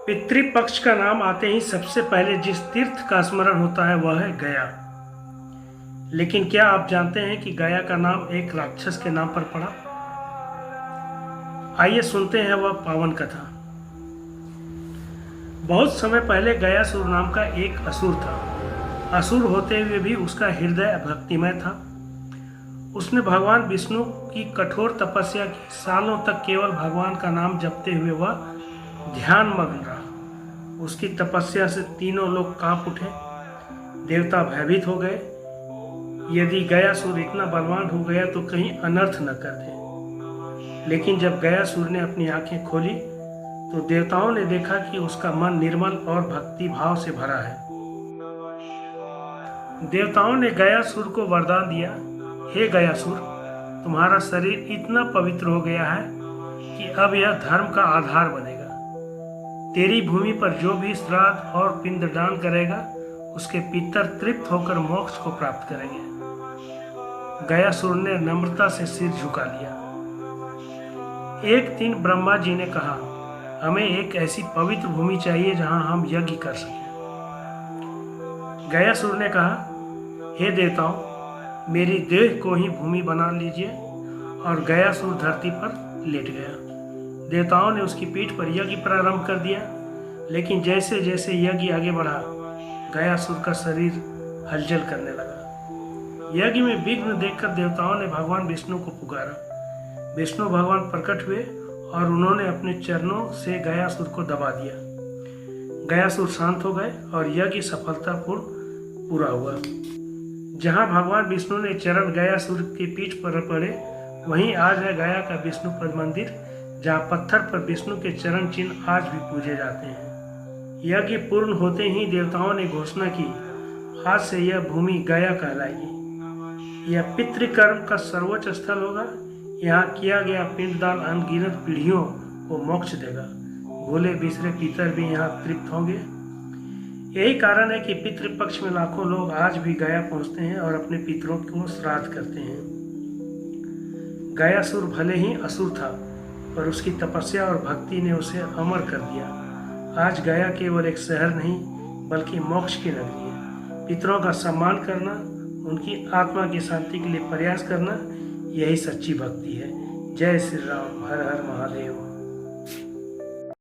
पितृपक्ष का नाम आते ही सबसे पहले जिस तीर्थ का स्मरण होता है वह है गया। लेकिन क्या आप जानते हैं कि गया का नाम एक राक्षस के नाम पर पड़ा? आइए सुनते हैं वह पावन कथा। बहुत समय पहले गयासुर नाम का एक असुर था। असुर होते हुए भी उसका हृदय भक्तिमय था। उसने भगवान विष्णु की कठोर तपस्या की। सालों तक केवल भगवान का नाम जपते हुए वह ध्यान मग्न रहा। उसकी तपस्या से तीनों लोग कांप उठे, देवता भयभीत हो गए। यदि गयासुर इतना बलवान हो गया तो कहीं अनर्थ न कर दे। लेकिन जब गयासुर ने अपनी आंखें खोली तो देवताओं ने देखा कि उसका मन निर्मल और भक्ति भाव से भरा है। देवताओं ने गयासुर को वरदान दिया, हे गयासुर, तुम्हारा शरीर इतना पवित्र हो गया है कि अब यह धर्म का आधार बनेगा। तेरी भूमि पर जो भी श्राद्ध और पिंडदान करेगा उसके पितर तृप्त होकर मोक्ष को प्राप्त करेंगे। गयासुर ने नम्रता से सिर झुका लिया। एक दिन ब्रह्मा जी ने कहा, हमें एक ऐसी पवित्र भूमि चाहिए जहां हम यज्ञ कर सकें। गयासुर ने कहा, हे देवताओं, मेरी देह को ही भूमि बना लीजिए। और गयासुर धरती पर लेट गया। देवताओं ने उसकी पीठ पर यज्ञ प्रारंभ कर दिया। लेकिन जैसे जैसे यज्ञ आगे बढ़ा, गयासुर का शरीर हलचल करने लगा। यज्ञ में विघ्न देखकर देवताओं ने भगवान विष्णु को पुकारा। विष्णु भगवान प्रकट हुए और उन्होंने अपने चरणों से गयासुर को दबा दिया। गयासुर शांत हो गए और यज्ञ सफलतापूर्ण पूरा हुआ। जहां भगवान विष्णु ने चरण गयासुर की पीठ पर पड़े, वहीं आज है गया का विष्णुपद मंदिर, जहां पत्थर पर विष्णु के चरण चिन्ह आज भी पूजे जाते हैं। यज्ञ पूर्ण होते ही देवताओं ने घोषणा की, आज से यह भूमि गया कहलाएगी। यह पितृकर्म का सर्वोच्च स्थल होगा। यहाँ किया गया पिंडदान अनगिनत पीढ़ियों को मोक्ष देगा। भूले बिसरे पितर भी यहाँ तृप्त होंगे। यही कारण है कि पितृपक्ष में लाखों लोग आज भी गया पहुँचते हैं और अपने पितरों को श्राद्ध करते हैं। गयासुर भले ही असुर था, पर उसकी तपस्या और भक्ति ने उसे अमर कर दिया। आज गया केवल एक शहर नहीं बल्कि मोक्ष की नगरी है। पितरों का सम्मान करना, उनकी आत्मा की शांति के लिए प्रयास करना, यही सच्ची भक्ति है। जय श्री राम, हर हर महादेव।